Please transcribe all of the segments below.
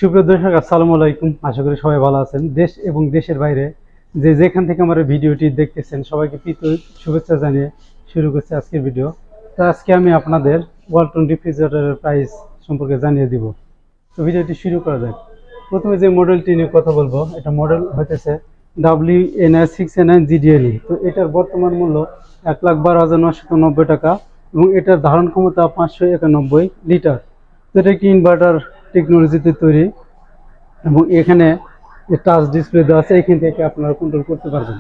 সুপ্রিয় দর্শক, আসসালামু আলাইকুম। আশা করি সবাই ভালো আছেন। দেশ এবং দেশের বাইরে যেখান থেকে আমার ভিডিওটি দেখতেছেন সবাইকে প্রীতি শুভেচ্ছা জানিয়ে শুরু করছি আজকের ভিডিও। তো আজকে আমি আপনাদের ওয়ালটন রেফ্রিজারেটরের প্রাইস সম্পর্কে জানিয়ে দিব। তো ভিডিওটি শুরু করা যাক। প্রথমে যে মডেলটি নিয়ে কথা বলবো, এটা মডেল হইতেছে WN6N9GDLE। তো এটার বর্তমান মূল্য 1,12,990 টাকা এবং এটার ধারণ ক্ষমতা 591 লিটার। তো এটা একটি ইনভার্টার টেকনোলজিতে তৈরি এবং এখানে টাচ ডিসপ্লে দেওয়া আছে, এখান থেকে আপনারা কন্ট্রোল করতে পারবেন।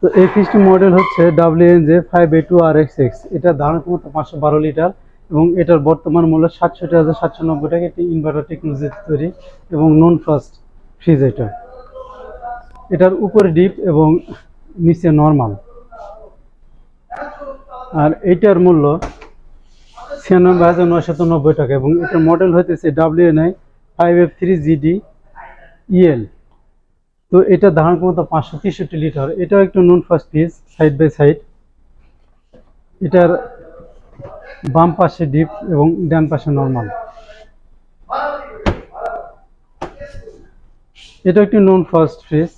তো এই ফ্রিজটির মডেল হচ্ছে WNJ582RXX। এটার ধারণ ক্ষমতা 512 লিটার এবং এটার বর্তমান মূল্য 67,790 টাকা। এটি ইনভার্টার টেকনোলজিতে তৈরি এবং নন ফাস্ট ফ্রিজ। এটার উপরে ডিপ এবং নিচে নর্মাল। আর এটার মূল্য 96,990 টাকা এবং এটার মডেল হইতেছে WNI5F3GDEL। তো এটা ধারণ ক্ষমতা 563 লিটার। এটাও একটু non frost fridge, side by side. এটার বাম পাশে ডিপ এবং ডান পাশে নর্মাল। এটা একটি নন ফাস্ট ফ্রিজ।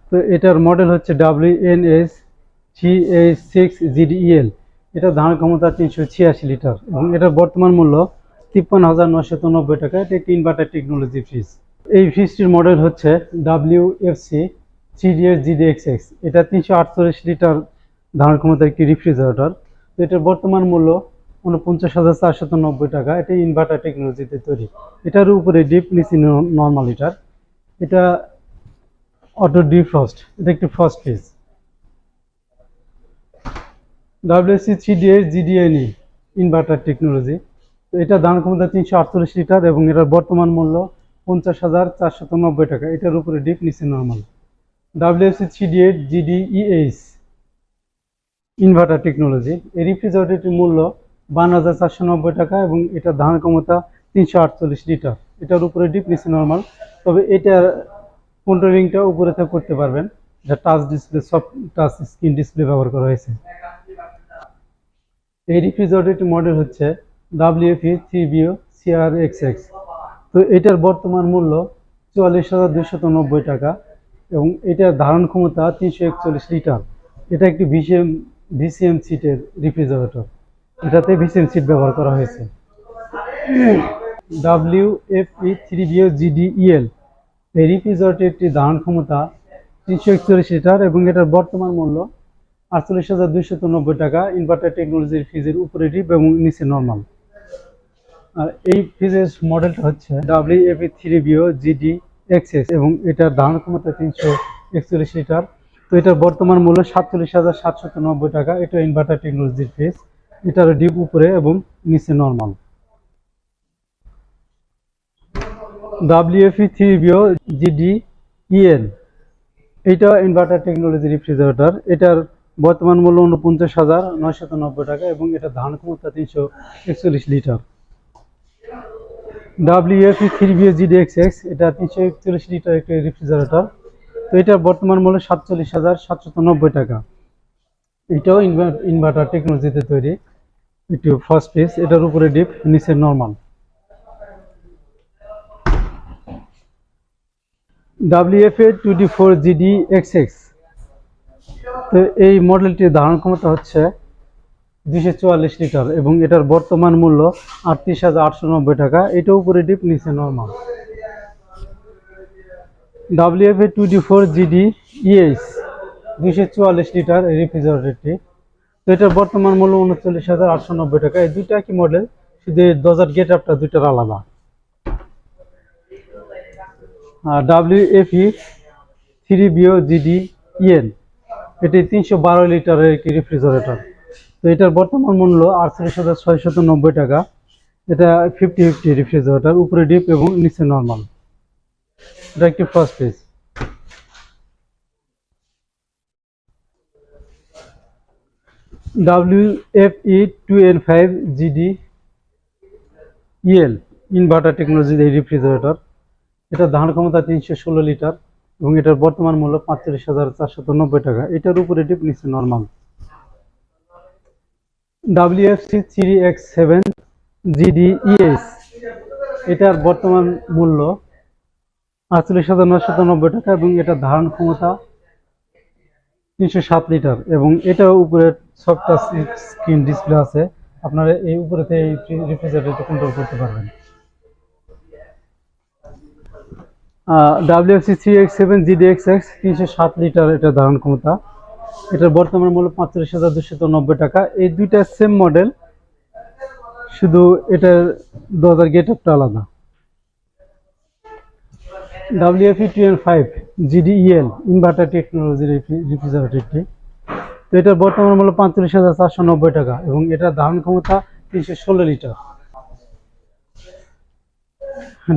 তো এটার মডেল হচ্ছে WNS3A6GDEL। এটা ধারণ ক্ষমতা 386 লিটার এবং এটার বর্তমান মূল্য 53,990 টাকা। এটা একটি ইনভার্টার টেকনোলজি ফ্রিজ। এই ফ্রিজটির মডেল হচ্ছে WFC3DXGDXX। এটা 348 লিটার ধারণ ক্ষমতা একটি রেফ্রিজারেটর। তো এটার বর্তমান মূল্য 49,490 টাকা। এটা ইনভার্টার টেকনোলজিতে তৈরি। এটার উপরে ডিপ, নিচে নর্মাল। এটা অটো ডিফ্রস্ট। এটা একটি frost fridge. WFC3DXGDNE inverter technology. তো এটা ধারণ ক্ষমতা 348 লিটার এবং এটার বর্তমান মূল্য 50,490 টাকা। এটার উপরে ডিপ, নিচে নর্মাল। WFC3DXGDEH inverter technology. এই রেফ্রিজারেটরটির মূল্য 52,490 টাকা এবং এটার ধারণ ক্ষমতা 348 লিটার। এটার উপরে ডিপ, নিচে নর্মাল। তবে এটার কন্ট্রোলিংটা উপরে থেকে করতে পারবেন, যা touch display, soft touch screen display ব্যবহার করা হয়েছে। এই রেফ্রিজারেটরটির মডেল হচ্ছে WFE3BO-CRXX। তো এটার বর্তমান মূল্য 44,290 টাকা এবং এটার ধারণ ক্ষমতা 341 লিটার। এটা একটি ভিসিএম সিটের রেফ্রিজারেটর। এটাতে ভিসিএম সিট ব্যবহার করা হয়েছে। WFE3BO-GDEL এই রেফ্রিজারেটরটির ধারণ ক্ষমতা 341 লিটার এবং এটার বর্তমান মূল্য 48,290 টাকা। ইনভার্টার টেকনোলজির ফ্রিজের উপরে ডিপ এবং নিচে নর্মাল। আর এই ফ্রিজের মডেলটা হচ্ছে WFE3BO-GDXX এবং এটার ধারণ ক্ষমতা 341 লিটার। তো এটার বর্তমান মূল্য 47,790 টাকা। এটা ইনভার্টার টেকনোলজির ফ্রিজ। এটার ডিপ উপরে এবং নিচে নর্মাল। WFE3BO-GDEL এটা ইনভার্টার টেকনোলজি রেফ্রিজারেটর। এটার বর্তমান মূল্য 49,990 টাকা এবং এটার ধারণ ক্ষমতা 341 লিটার। WFE3BO-GDXX এটা 341 লিটার একটি রেফ্রিজারেটর। তো এটার বর্তমান মূল্য 47,790 টাকা। এটাও ইনভার্টার টেকনোলজিতে তৈরি একটি ফার্স্ট ফ্রিজ। এটার উপরে ডিপ, নিচে নর্মাল। WFA24GDXX। তো এই মডেলটির ধারণ ক্ষমতা হচ্ছে 244 লিটার এবং এটার বর্তমান মূল্য 38,890 টাকা। এটা উপরে ডিপ, নিচে নর্মাল। WFA24GDEH 244 লিটার এই রেফ্রিজারেটরটি। তো এটার বর্তমান মূল্য 39,890 টাকা। এই দুইটা একই মডেল, শুধু দরজার গেট আপটা দুইটার আলাদা। WFE3BO-GDEL এটি 312 লিটারের একটি রেফ্রিজারেটর। তো এটার বর্তমান মূল্য 48,690 টাকা। এটা 50-50 রেফ্রিজারেটর, উপরে ডিপ এবং নিচে নর্মাল। এটা একটি first fridge. WFE2N5GDEL inverter technology এই রেফ্রিজারেটর। এটার ধারণ ক্ষমতা 316 লিটার এবং এটার বর্তমান মূল্য 45,490 টাকা। এটার উপরে ডিপ, নিচে নর্মাল। WFC3X7GDES এটার বর্তমান মূল্য 48,990 টাকা এবং এটার ধারণ ক্ষমতা 307 লিটার এবং এটার উপরে সফট টাচ স্ক্রিন ডিসপ্লে আছে। আপনারা এই উপরেতে এই রেফ্রিজারেটরটা কন্ট্রোল করতে পারবেন। WFC 3X7 GDXX 307 লিটার এটা ধারণ ক্ষমতা। এটার বর্তমান মূল্য 45,290 টাকা। এই দুইটা সেম মডেল, শুধু এটার দরজার গেটআপটা আলাদা। WFE 2N5 GDEL ইনভার্টার টেকনোলজির রেফ্রিজারেটরটি। তো এটার বর্তমান মূল্য 45,490 টাকা এবং এটার ধারণ ক্ষমতা 316 লিটার।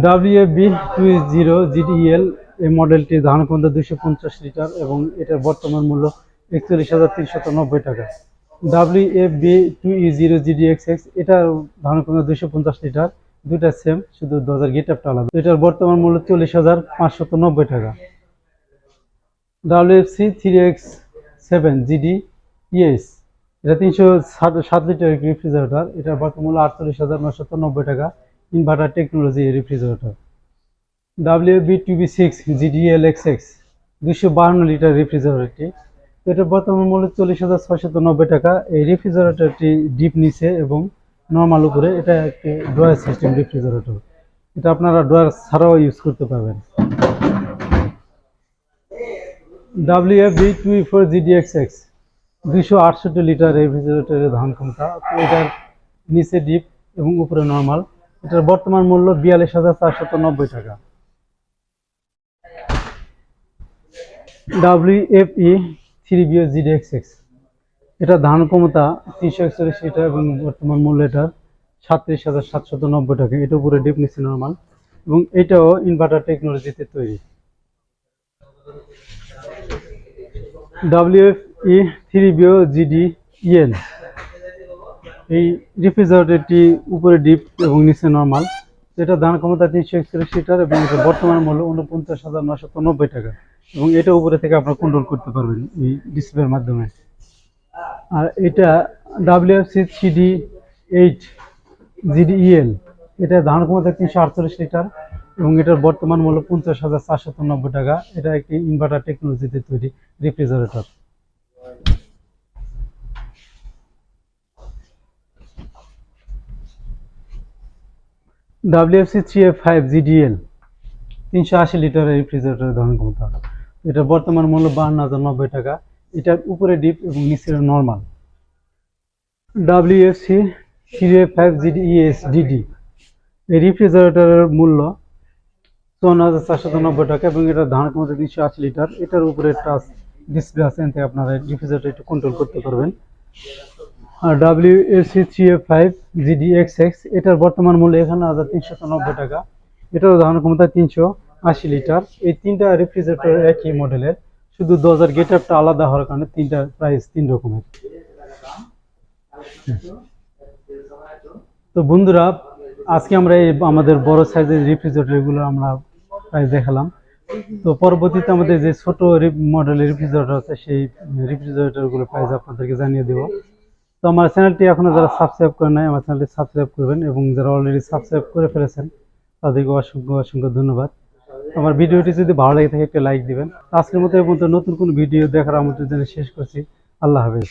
WFB 20 GDEL এই মডেলটির ধারণ ক্ষমতা 250 লিটার এবং এটার বর্তমান মূল্য 41,390 টাকা। WFB 2E0 GDXX এটার ধারণ ক্ষমতা 250 লিটার। দুইটা সেম, শুধু দরজার গেটআপটা আলাদা। এটার বর্তমান মূল্য 40,590 টাকা। WFC 3X7 GDES এটা 307 লিটার রেফ্রিজারেটর। এটার বর্তমান মূল্য 48,990 টাকা। Inverter technology refrigerator. WFB 2B6 GDLXX 252 litre রেফ্রিজারেটরটি। এটার বর্তমান মূল্য 40,690 টাকা। এই রেফ্রিজারেটরটি ডিপ নিচে এবং নর্মাল উপরে। এটা একটি ড্রয়ার সিস্টেম রেফ্রিজারেটর। এটা আপনারা ড্রয়ার ছাড়াও ইউজ করতে পারবেন। WFB 24 GDXX 268 লিটার রেফ্রিজারেটরের ধারণ ক্ষমতা। এটার নিচে ডিপ এবং উপরে নর্মাল। এটার বর্তমান মূল্য 42,490 টাকা। WFE 3BO GDXX এটা ধারণ ক্ষমতা 341 লিটার এবং বর্তমান মূল্য এটার 37,790 টাকা। এটা উপরে ডিপ নিচে নর্মাল এবং এটাও ইনভার্টার টেকনোলজিতে তৈরি। WFE 3BO GDEN এই রেফ্রিজারেটরটি উপরে ডিপ এবং নিচে নর্মাল। এটা ধারণ ক্ষমতা 341 লিটার এবং এটা বর্তমান মূল্য 49,990 টাকা এবং এটা উপরে থেকে আপনারা কন্ট্রোল করতে পারবেন এই ডিসপ্লের মাধ্যমে। আর এটা WFC 3D8 GDEL এটা ধারণ ক্ষমতা 348 লিটার এবং এটার বর্তমান মূল্য 50,490 টাকা। এটা একটি ইনভার্টার টেকনোলজিতে তৈরি রেফ্রিজারেটর। WFC 3F5 GDL 380 লিটারের রেফ্রিজারেটরের ধারণ ক্ষমতা। এটার বর্তমান মূল্য 52,090 টাকা। এটার উপরে ডিপ এবং নিচের normal. WFC 3F5 GDES DD এই রেফ্রিজারেটরের মূল্য 54,490 টাকা এবং এটার ধারণ ক্ষমতা 380 লিটার। এটার উপরে টাচ ডিসপ্লে আছে, এতে আপনারা রেফ্রিজারেটর একটু কন্ট্রোল করতে পারবেন। আর WFC 3F5 GDXX এটার বর্তমান মূল্য 51,390 টাকা। এটার ধারণ ক্ষমতা 380 লিটার। এই তিনটা রেফ্রিজারেটর একই মডেলের, শুধু দরজার গেটআপটা আলাদা হওয়ার কারণে তিনটার প্রাইস তিন রকমের। তো বন্ধুরা, আজকে আমরা এই আমাদের বড় সাইজের রেফ্রিজারেটরগুলো আমরা প্রাইস দেখালাম। তো পরবর্তীতে আমাদের যে ছোট মডেলের রেফ্রিজারেটর আছে সেই রেফ্রিজারেটরগুলো প্রাইস আপনাদেরকে জানিয়ে দেব। তো আমার চ্যানেলটি এখনো যারা সাবস্ক্রাইব করে নাই, আমার চ্যানেলটি সাবস্ক্রাইব করবেন এবং যারা অলরেডি সাবস্ক্রাইব করে ফেলেছেন তাদেরকে অসংখ্য অসংখ্য ধন্যবাদ। আমার ভিডিওটি যদি ভালো লাগে থাকে একটা লাইক দিবেন। আজকের মতো নতুন কোনো ভিডিও দেখার আমন্ত্রণ জানিয়ে শেষ করছি। আল্লাহ হাফেজ।